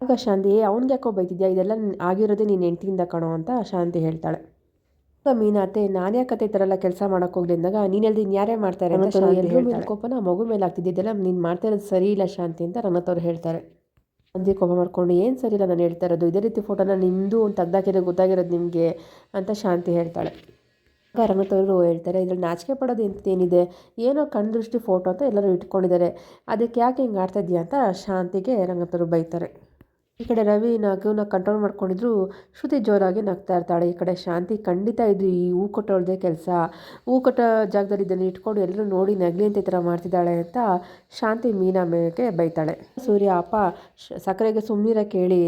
ಆಗ ಶಾಂತಿ ಅವ್ನಿಗೆ ಯಾಕೋ ಬೈತಿದ್ಯಾ, ಇದೆಲ್ಲ ಆಗಿರೋದೇ ನೀನು ಹೆಂಡ್ತಿಯಿಂದ ಕಣೋ ಅಂತ ಶಾಂತಿ ಹೇಳ್ತಾಳೆ. ಆಗ ಮೀನಾತೆ ನಾನು ಯಾಕತ್ತೆ ಈ ಥರ ಎಲ್ಲ ಕೆಲಸ ಮಾಡೋಕೆ ಹೋಗ್ಲಿ ಅಂದಾಗ ನೀನು ಹೇಳ್ದು ಇನ್ಯಾರೇ ಮಾಡ್ತಾರೆ ಅಂತ ಎಲ್ಲರೂ ಮೇಲೆ ಕೋಪನ ಮಗು ಮೇಲೆ ಆಗ್ತಿದ್ದೆಲ್ಲ ನೀನು ಮಾಡ್ತಾ ಇರೋದು ಸರಿ ಇಲ್ಲ ಶಾಂತಿ ಅಂತ ರಂಗನಾಥ್ ಅವ್ರು ಹೇಳ್ತಾರೆ. ಶಾಂತಿ ಕೋಪ ಮಾಡ್ಕೊಂಡು ಏನು ಸರಿ ಇಲ್ಲ ನಾನು ಹೇಳ್ತಾ ಇರೋದು, ಇದೇ ರೀತಿ ಫೋಟೋನ ನಿಮ್ಮದು ಒಂದು ತೆಗ್ದಾಕಿರೋದು ಗೊತ್ತಾಗಿರೋದು ನಿಮಗೆ ಅಂತ ಶಾಂತಿ ಹೇಳ್ತಾಳೆ. ಆಗ ರಂಗನಾಥ್ ಅವರು ಹೇಳ್ತಾರೆ ಇದ್ರಲ್ಲಿ ನಾಚಿಕೆ ಪಡೋದು ಎಂತೇನಿದೆ, ಏನೋ ಕಣ್ಣು ದೃಷ್ಟಿ ಫೋಟೋ ಅಂತ ಎಲ್ಲರೂ ಇಟ್ಕೊಂಡಿದ್ದಾರೆ, ಅದಕ್ಕೆ ಯಾಕೆ ಹಿಂಗೆ ಆಡ್ತಾ ಇದೆಯಾ ಅಂತ ಶಾಂತಿಗೆ ರಂಗನಾಥ್ ಅವರು ಬೈತಾರೆ. ಈ ಕಡೆ ರವಿ ನಗುನ ಕಂಟ್ರೋಲ್ ಮಾಡ್ಕೊಂಡಿದ್ರು, ಶ್ರುತಿ ಜೋರಾಗಿ ನಗ್ತಾ ಇರ್ತಾಳೆ. ಈ ಕಡೆ ಶಾಂತಿ ಖಂಡಿತ ಇದು ಈ ಹೂ ಕೊಟ್ಟೋಳ್ದೇ ಕೆಲಸ, ಹೂ ಕೊಟ್ಟೋ ಜಾಗದಲ್ಲಿ ಇದನ್ನು ಇಟ್ಕೊಂಡು ಎಲ್ಲರೂ ನೋಡಿ ನಗಲಿ ಅಂತ ಈ ಥರ ಮಾಡ್ತಿದ್ದಾಳೆ ಅಂತ ಶಾಂತಿ ಮೀನಾ ಮೇಲೆ ಬೈತಾಳೆ. ಸೂರ್ಯ ಅಪ್ಪ ಸಕ್ಕರೆಗೆ ಸುಮ್ಮನಿರಕ್ಕೆ ಹೇಳಿ,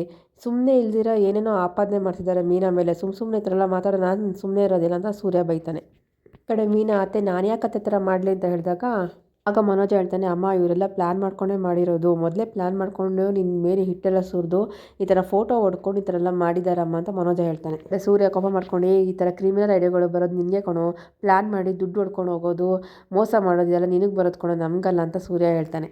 ಸುಮ್ಮನೆ ಇಲ್ದಿರ ಏನೇನೋ ಆಪಾದನೆ ಮಾಡ್ತಿದ್ದಾರೆ ಮೀನಾ ಮೇಲೆ, ಸುಮ್ಮನೆ ಈ ಥರ ಎಲ್ಲ ಮಾತಾಡೋ ನಾನು ಸುಮ್ಮನೆ ಇರೋದಿಲ್ಲ ಅಂತ ಸೂರ್ಯ ಬೈತಾನೆ. ಈ ಕಡೆ ಮೀನಾ ಅತ್ತೆ ನಾನು ಯಾಕೆ ಅತ್ತೆ ಥರ ಮಾಡಲಿ ಅಂತ ಹೇಳಿದಾಗ ಆಗ ಮನೋಜ ಹೇಳ್ತಾನೆ ಅಮ್ಮ ಇವರೆಲ್ಲ ಪ್ಲ್ಯಾನ್ ಮಾಡ್ಕೊಂಡೇ ಮಾಡಿರೋದು, ಮೊದಲೇ ಪ್ಲ್ಯಾನ್ ಮಾಡಿಕೊಂಡು ನಿನ್ನ ಮೇಲೆ ಹಿಟ್ಟೆಲ್ಲ ಸುರಿದು ಈ ಥರ ಫೋಟೋ ಹೊಡ್ಕೊಂಡು ಈ ಥರ ಎಲ್ಲ ಮಾಡಿದಾರಮ್ಮ ಅಂತ ಮನೋಜ ಹೇಳ್ತಾನೆ. ಸೂರ್ಯ ಕೋಪ ಮಾಡ್ಕೊಂಡು ಈ ಥರ ಕ್ರಿಮಿನಲ್ ಐಡಿಯಾಗಳು ಬರೋದು ನಿನಗೆ ಕಣೋ, ಪ್ಲ್ಯಾನ್ ಮಾಡಿ ದುಡ್ಡು ಹೊಡ್ಕೊಂಡು ಹೋಗೋದು ಮೋಸ ಮಾಡೋದೆಲ್ಲ ನಿನಗೆ ಬರೋದು ಕಣೋ, ನಮಗಲ್ಲ ಅಂತ ಸೂರ್ಯ ಹೇಳ್ತಾನೆ.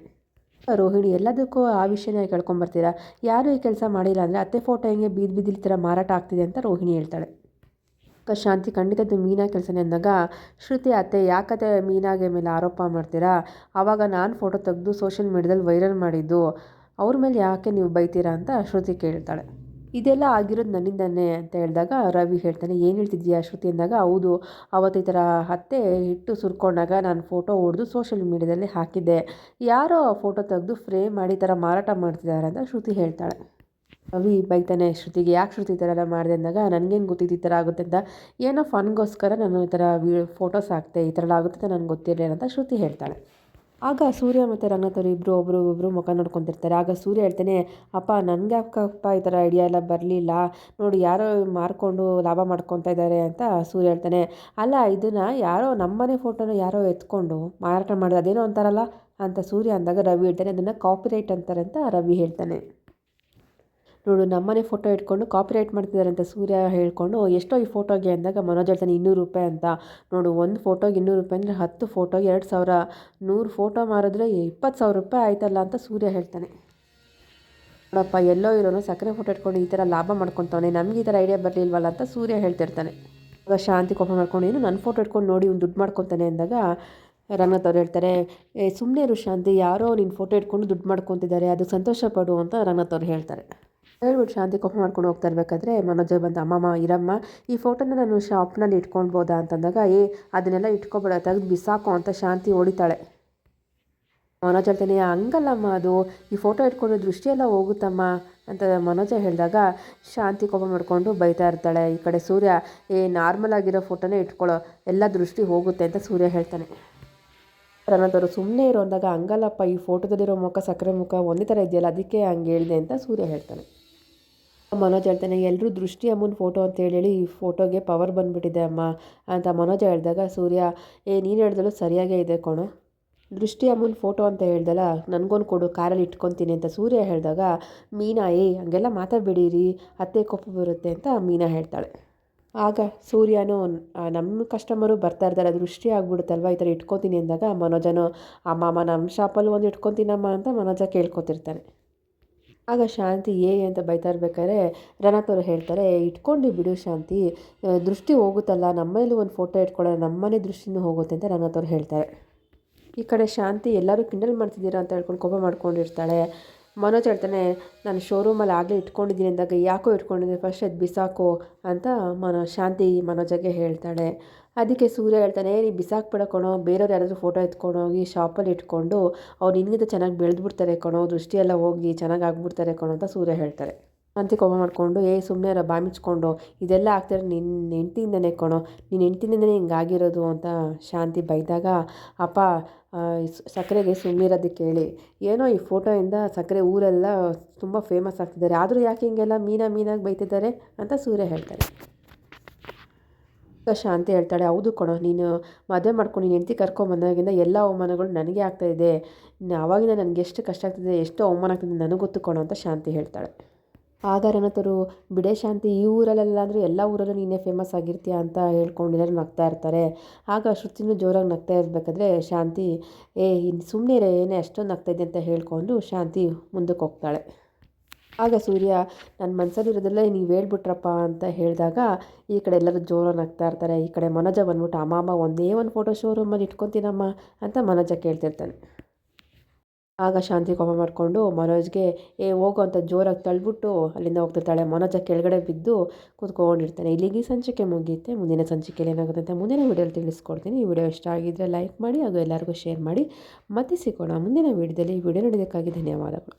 ರೋಹಿಣಿ ಎಲ್ಲದಕ್ಕೂ ಆ ವಿಷಯನೇ ಕೇಳ್ಕೊಂಬರ್ತೀರಾ, ಯಾರು ಈ ಕೆಲಸ ಮಾಡಿಲ್ಲ ಅಂದರೆ ಅತ್ತೆ ಫೋಟೋ ಹೆಂಗೆ ಬೀದಿ ಥರ ಮಾರಾಟ ಆಗ್ತಿದೆ ಅಂತ ರೋಹಿಣಿ ಹೇಳ್ತಾಳೆ. ಶಾಂತಿ ಖಂಡಿತದ್ದು ಮೀನಾ ಕೆಲಸನೇ ಅಂದಾಗ ಶ್ರುತಿ ಅತ್ತೆ ಯಾಕತ್ತೆ ಮೀನಾಗೆ ಮೇಲೆ ಆರೋಪ ಮಾಡ್ತೀರಾ, ಆವಾಗ ನಾನು ಫೋಟೋ ತೆಗೆದು ಸೋಷಿಯಲ್ ಮೀಡ್ಯಾದಲ್ಲಿ ವೈರಲ್ ಮಾಡಿದ್ದು, ಅವ್ರ ಮೇಲೆ ಯಾಕೆ ನೀವು ಬೈತೀರಾ ಅಂತ ಶ್ರುತಿ ಕೇಳ್ತಾಳೆ. ಇದೆಲ್ಲ ಆಗಿರೋದು ನನ್ನಿಂದನೇ ಅಂತ ಹೇಳಿದಾಗ ರವಿ ಹೇಳ್ತಾನೆ ಏನು ಹೇಳ್ತಿದ್ಯಾ ಶ್ರುತಿ ಅಂದಾಗ ಹೌದು ಅವತ್ತು ಈ ಥರ ಅತ್ತೆ ಹಿಟ್ಟು ಸುರ್ಕೊಂಡಾಗ ನಾನು ಫೋಟೋ ಹೊಡೆದು ಸೋಷಿಯಲ್ ಮೀಡ್ಯಾದಲ್ಲಿ ಹಾಕಿದ್ದೆ, ಯಾರೋ ಆ ಫೋಟೋ ತೆಗೆದು ಫ್ರೇಮ್ ಮಾಡಿ ಈ ಥರ ಮಾರಾಟ ಮಾಡ್ತಿದ್ದಾರೆ ಅಂತ ಶ್ರುತಿ ಹೇಳ್ತಾಳೆ. ರವಿ ಬೈತಾನೆ ಶ್ರುತಿಗೆ ಯಾಕೆ ಶ್ರುತಿ ಈ ಥರ ಎಲ್ಲ ಮಾಡಿದೆ ಅಂದಾಗ ನನಗೇನು ಗೊತ್ತಿದ್ದು ಈ ಥರ ಆಗುತ್ತೆ ಅಂತ, ಏನೋ ಫನ್ಗೋಸ್ಕರ ನಾನು ಈ ಥರ ಫೋಟೋಸ್ ಹಾಕ್ತೆ, ಈ ಥರ ಎಲ್ಲ ಆಗುತ್ತೆ ಅಂತ ನನಗೆ ಗೊತ್ತಿರಲಿಲ್ಲ ಅಂತ ಶ್ರುತಿ ಹೇಳ್ತಾಳೆ. ಆಗ ಸೂರ್ಯ ಮತ್ತು ರಂಗನಾಥ್ ಅವರು ಒಬ್ಬರು ಮುಖ ನೋಡ್ಕೊತಿರ್ತಾರೆ. ಆಗ ಸೂರ್ಯ ಹೇಳ್ತಾನೆ ಅಪ್ಪ ನನಗೆ ಯಾಕಪ್ಪ ಈ ಥರ ಐಡಿಯಾ ಎಲ್ಲ ಬರಲಿಲ್ಲ, ನೋಡಿ ಯಾರೋ ಮಾರ್ಕೊಂಡು ಲಾಭ ಮಾಡ್ಕೊತಾ ಇದ್ದಾರೆ ಅಂತ ಸೂರ್ಯ ಹೇಳ್ತಾನೆ. ಅಲ್ಲ ಇದನ್ನು ಯಾರೋ ನಮ್ಮನೆ ಫೋಟೋನ ಯಾರೋ ಎತ್ಕೊಂಡು ಮಾರಾಟ ಮಾಡೋದು ಅದೇನೋ ಅಂತಾರಲ್ಲ ಅಂತ ಸೂರ್ಯ ಅಂದಾಗ ರವಿ ಹೇಳ್ತಾನೆ ಅದನ್ನು ಕಾಪಿರೈಟ್ ಅಂತಾರೆ ಅಂತ ರವಿ ಹೇಳ್ತಾನೆ. ನೋಡು ನಮ್ಮನೆ ಫೋಟೋ ಇಟ್ಕೊಂಡು ಕಾಪಿರೈಟ್ ಮಾಡ್ತಿದ್ದಾರೆ ಅಂತ ಸೂರ್ಯ ಹೇಳ್ಕೊಂಡು ಎಷ್ಟೋ ಈ ಫೋಟೋಗೆ ಅಂದಾಗ ಮನೋಜ್ ಹೇಳ್ತಾನೆ 200 ರೂಪಾಯಿ ಅಂತ. ನೋಡು ಒಂದು ಫೋಟೋಗೆ 200 ರೂಪಾಯಿ ಅಂದರೆ 10 ಫೋಟೋಗೆ 2000, 100 ಫೋಟೋ ಮಾರಿದ್ರೆ 20,000 ರೂಪಾಯಿ ಆಯ್ತಲ್ಲ ಅಂತ ಸೂರ್ಯ ಹೇಳ್ತಾನೆ. ನೋಡಪ್ಪ ಎಲ್ಲೋ ಇರೋನು ಸಕ್ಕರೆ ಫೋಟೋ ಇಟ್ಕೊಂಡು ಈ ಥರ ಲಾಭ ಮಾಡ್ಕೊತಾನೆ, ನಮಗೆ ಈ ಥರ ಐಡಿಯಾ ಬರಲಿಲ್ವಲ್ಲ ಅಂತ ಸೂರ್ಯ ಹೇಳ್ತಿರ್ತಾನೆ. ಆಗ ಶಾಂತಿ ಕೋಪ ಮಾಡ್ಕೊಂಡು ಏನು ನನ್ನ ಫೋಟೋ ಇಟ್ಕೊಂಡು ನೋಡಿ ಇವ್ನು ದುಡ್ಡು ಮಾಡ್ಕೊತಾನೆ ಅಂದಾಗ ರಂಗನಾಥ್ ಅವ್ರು ಹೇಳ್ತಾರೆ ಸುಮ್ಮನೆ ಇರು ಶಾಂತಿ, ಯಾರೋ ನಿನ್ನ ಫೋಟೋ ಇಟ್ಕೊಂಡು ದುಡ್ಡು ಮಾಡ್ಕೊತಿದ್ದಾರೆ, ಅದು ಸಂತೋಷ ಪಡು ಅಂತ ರಂಗನಾಥ್ ಅವ್ರು ಹೇಳ್ತಾರೆ. ಹೇಳ್ಬಿಟ್ಟು ಶಾಂತಿ ಕೋಪ ಮಾಡ್ಕೊಂಡು ಹೋಗ್ತಾ ಇರಬೇಕಾದ್ರೆ ಮನೋಜ ಬಂದು ಅಮ್ಮಮ್ಮ ಇರಮ್ಮ ಈ ಫೋಟೋನ ನಾನು ಶಾಪ್ನಲ್ಲಿ ಇಟ್ಕೊಳ್ಬೋದಾ ಅಂತಂದಾಗ ಅದನ್ನೆಲ್ಲ ಇಟ್ಕೊಬೇಡ ತೆಗೆದು ಬಿಸಾಕೋ ಅಂತ ಶಾಂತಿ ಹೊಡಿತಾಳೆ. ಮನೋಜ್ ಹೇಳ್ತಾನೆ ಹಂಗಲ್ಲಮ್ಮ ಅದು ಈ ಫೋಟೋ ಇಟ್ಕೊಂಡು ದೃಷ್ಟಿಯೆಲ್ಲ ಹೋಗುತ್ತಮ್ಮ ಅಂತ ಮನೋಜ ಹೇಳಿದಾಗ ಶಾಂತಿ ಕೋಪ ಮಾಡಿಕೊಂಡು ಬೈತಾ ಇರ್ತಾಳೆ. ಈ ಕಡೆ ಸೂರ್ಯ ನಾರ್ಮಲ್ ಆಗಿರೋ ಫೋಟೋನೇ ಇಟ್ಕೊಳ್ಳೋ ಎಲ್ಲ ದೃಷ್ಟಿ ಹೋಗುತ್ತೆ ಅಂತ ಸೂರ್ಯ ಹೇಳ್ತಾನೆ. ರಂಗನಾಥವರು ಸುಮ್ಮನೆ ಇರೋ ಅಂದಾಗ ಹಂಗಲ್ಲಪ್ಪ ಈ ಫೋಟೋದಲ್ಲಿರೋ ಮುಖ ಸಕ್ಕರೆ ಮುಖ ಒಂದೇ ಥರ ಇದೆಯಲ್ಲ ಅದಕ್ಕೆ ಹಂಗೆ ಹೇಳಿದೆ ಅಂತ ಸೂರ್ಯ ಹೇಳ್ತಾನೆ. ಮನೋಜ್ ಹೇಳ್ತಾನೆ ಎಲ್ಲರೂ ದೃಷ್ಟಿ ಅಮ್ಮನ ಫೋಟೋ ಅಂತ ಹೇಳಿ ಈ ಫೋಟೋಗೆ ಪವರ್ ಬಂದುಬಿಟ್ಟಿದೆ ಅಮ್ಮ ಅಂತ ಮನೋಜ ಹೇಳಿದಾಗ ಸೂರ್ಯ ನೀನು ಹೇಳ್ದಲ್ಲೂ ಸರಿಯಾಗೇ ಇದೆ ಕಣೋ, ದೃಷ್ಟಿ ಅಮ್ಮನ ಫೋಟೋ ಅಂತ ಹೇಳ್ದಲ್ಲ ನನಗೊಂದು ಕೊಡು ಕಾರಲ್ಲಿ ಇಟ್ಕೊತೀನಿ ಅಂತ ಸೂರ್ಯ ಹೇಳಿದಾಗ ಮೀನಾ ಹಂಗೆಲ್ಲ ಮಾತಾಡಬೇಡಿರಿ ಅತ್ತೆ ಕೋಪ ಬರುತ್ತೆ ಅಂತ ಮೀನಾ ಹೇಳ್ತಾಳೆ. ಆಗ ಸೂರ್ಯನೂ ನಮ್ಮ ಕಸ್ಟಮರು ಬರ್ತಾ ಇರ್ತಾರೆ ದೃಷ್ಟಿ ಆಗ್ಬಿಡುತ್ತಲ್ವ ಈ ಥರ ಇಟ್ಕೊತೀನಿ ಅಂದಾಗ ಮನೋಜನು ಅಮ್ಮ ನಮ್ಮ ಶಾಪಲ್ಲಿ ಒಂದು ಇಟ್ಕೊತೀನಮ್ಮ ಅಂತ ಮನೋಜ ಕೇಳ್ಕೊತಿರ್ತಾನೆ. ಆಗ ಶಾಂತಿ ಅಂತ ಬೈತಾ ಇರ್ಬೇಕಾದ್ರೆ ರಂಗನಾಥ್ ಅವರು ಹೇಳ್ತಾರೆ ಇಟ್ಕೊಂಡು ಬಿಡು ಶಾಂತಿ, ದೃಷ್ಟಿ ಹೋಗುತ್ತಲ್ಲ ನಮ್ಮನೇಲೂ ಒಂದು ಫೋಟೋ ಇಟ್ಕೊಳ್ಳೋಣ ನಮ್ಮನೆ ದೃಷ್ಟಿನೂ ಹೋಗುತ್ತೆ ಅಂತ ರಂಗನಾಥ್ ಅವರು ಹೇಳ್ತಾರೆ. ಈ ಕಡೆ ಶಾಂತಿ ಎಲ್ಲರೂ ಕಿಂಡಲ್ ಮಾಡ್ತಿದ್ದೀರಾ ಅಂತ ಹೇಳ್ಕೊಂಡು ಕೋಪ ಮಾಡ್ಕೊಂಡಿರ್ತಾಳೆ. ಮನೋಜ್ ಹೇಳ್ತಾನೆ ನಾನು ಶೋರೂಮಲ್ಲಿ ಆಗಲೇ ಇಟ್ಕೊಂಡಿದ್ದೀನಿ ಅಂದಾಗ ಯಾಕೋ ಇಟ್ಕೊಂಡಿದ್ದೀನಿ ಫಸ್ಟ್ ಅದು ಬಿಸಾಕು ಅಂತ ಶಾಂತಿ ಮನೋಜಗೆ ಹೇಳ್ತಾಳೆ. ಅದಕ್ಕೆ ಸೂರ್ಯ ಹೇಳ್ತಾನೆ ನೀವು ಬಿಸಾಕ್ಬಿಡ ಕಣೋ, ಬೇರೆಯವ್ರು ಯಾರಾದರೂ ಫೋಟೋ ಎತ್ಕೊಂಡೋಗಿ ಶಾಪಲ್ಲಿ ಇಟ್ಕೊಂಡು ಅವ್ರು ನಿನಗಿಂತ ಚೆನ್ನಾಗಿ ಬೆಳೆದ್ಬಿಡ್ತಾರೆ ಕಣೋ, ದೃಷ್ಟಿಯೆಲ್ಲ ಹೋಗಿ ಚೆನ್ನಾಗಿ ಆಗ್ಬಿಡ್ತಾರೆ ಕಣೋ ಅಂತ ಸೂರ್ಯ ಹೇಳ್ತಾರೆ. ಶಾಂತಿ ಕೋಪ ಮಾಡಿಕೊಂಡು ಸುಮ್ಮನೆ ಬಾಮಿಚ್ಕೊಂಡು ಇದೆಲ್ಲ ಆಗ್ತಿರೋ ನಿನ್ನ ಹೆಂಡ್ತಿಯಿಂದನೇ ಕಣೋ, ನಿನ್ನ ಹೆಂಡ್ತಿಯಿಂದನೇ ಹಿಂಗಾಗಿರೋದು ಅಂತ ಶಾಂತಿ ಬೈದಾಗ ಅಪ್ಪ ಸಕ್ಕರೆಗೆ ಸುಮ್ಮನಿರೋದಕ್ಕೆ ಹೇಳಿ, ಏನೋ ಈ ಫೋಟೋಯಿಂದ ಸಕ್ಕರೆ ಊರೆಲ್ಲ ತುಂಬ ಫೇಮಸ್ ಆಗ್ತಿದ್ದಾರೆ, ಆದರೂ ಯಾಕೆ ಹಿಂಗೆಲ್ಲ ಮೀನಾಗಿ ಬೈತಿದ್ದಾರೆ ಅಂತ ಸೂರ್ಯ ಹೇಳ್ತಾರೆ. ಶಾಂತಿ ಹೇಳ್ತಾಳೆ ಹೌದು ಕಣೋ, ನೀನು ಮದುವೆ ಮಾಡ್ಕೊಂಡು ನೀನು ಹೆಂಡ್ತಿ ಕರ್ಕೊಂಬಂದಾಗಿಂದ ಎಲ್ಲ ಅವಮಾನಗಳು ನನಗೆ ಆಗ್ತಾಯಿದೆ, ಆವಾಗಿಂದ ನನಗೆ ಎಷ್ಟು ಕಷ್ಟ ಆಗ್ತಿದೆ ಎಷ್ಟು ಅವಮಾನ ಆಗ್ತಿದೆ ನನಗೆ ಗೊತ್ತು ಕಣೋ ಅಂತ ಶಾಂತಿ ಹೇಳ್ತಾಳೆ. ಆಗ ರಣತರು ಬಿಡೆ ಶಾಂತಿ ಈ ಊರಲ್ಲೆಲ್ಲಾಂದರೂ ಎಲ್ಲ ಊರಲ್ಲೂ ನೀನೇ ಫೇಮಸ್ ಆಗಿರ್ತೀಯ ಅಂತ ಹೇಳ್ಕೊಂಡು ಎಲ್ಲರೂ ನಗ್ತಾ ಇರ್ತಾರೆ. ಆಗ ಶ್ರುತಿನೂ ಜೋರಾಗಿ ನಗ್ತಾ ಇರಬೇಕಾದ್ರೆ ಶಾಂತಿ ಇನ್ನು ಸುಮ್ಮನೆ ಏನೇ ಅಷ್ಟೊಂದು ನಗ್ತಾ ಇದೆ ಅಂತ ಹೇಳ್ಕೊಂಡು ಶಾಂತಿ ಮುಂದಕ್ಕೆ ಹೋಗ್ತಾಳೆ. ಆಗ ಸೂರ್ಯ ನನ್ನ ಮನಸ್ಸಲ್ಲಿರೋದೆಲ್ಲ ನೀವು ಹೇಳ್ಬಿಟ್ರಪ್ಪ ಅಂತ ಹೇಳಿದಾಗ ಈ ಕಡೆ ಎಲ್ಲರೂ ಜೋರಾಗಿ ನಗ್ತಾ ಇರ್ತಾರೆ. ಈ ಕಡೆ ಮನೋಜ ಬಂದ್ಬಿಟ್ಟು ಅಮ್ಮ ಒಂದೇ ಒಂದು ಫೋಟೋ ಶೋರೂಮಲ್ಲಿ ಇಟ್ಕೊತೀನಮ್ಮ ಅಂತ ಮನೋಜ ಕೇಳ್ತಿರ್ತಾನೆ. ಆಗ ಶಾಂತಿ ಕೋಪ ಮಾಡಿಕೊಂಡು ಮನೋಜ್ಗೆ ಹೋಗು ಅಂತ ಜೋರಾಗಿ ತಳ್ಳಿಬಿಟ್ಟು ಅಲ್ಲಿಂದ ಹೋಗ್ತಿರ್ತಾಳೆ. ಮನೋಜ ಕೆಳಗಡೆ ಬಿದ್ದು ಕೂತ್ಕೊಂಡಿರ್ತಾನೆ. ಇಲ್ಲಿಗೆ ಈ ಸಂಚಿಕೆ ಮುಗಿಯುತ್ತೆ. ಮುಂದಿನ ಸಂಚಿಕೆಯಲ್ಲಿ ಏನಾಗುತ್ತೆ ಅಂತ ಮುಂದಿನ ವೀಡಿಯೋಲಿ ತಿಳಿಸ್ಕೊಡ್ತೀನಿ. ಈ ವಿಡಿಯೋ ಇಷ್ಟ ಆಗಿದ್ದರೆ ಲೈಕ್ ಮಾಡಿ ಹಾಗೂ ಎಲ್ಲರಿಗೂ ಶೇರ್ ಮಾಡಿ. ಮತ್ತೆ ಸಿಗೋಣ ಮುಂದಿನ ವೀಡಿಯೋದಲ್ಲಿ. ಈ ವಿಡಿಯೋ ನೋಡೋದಕ್ಕಾಗಿ ಧನ್ಯವಾದಗಳು.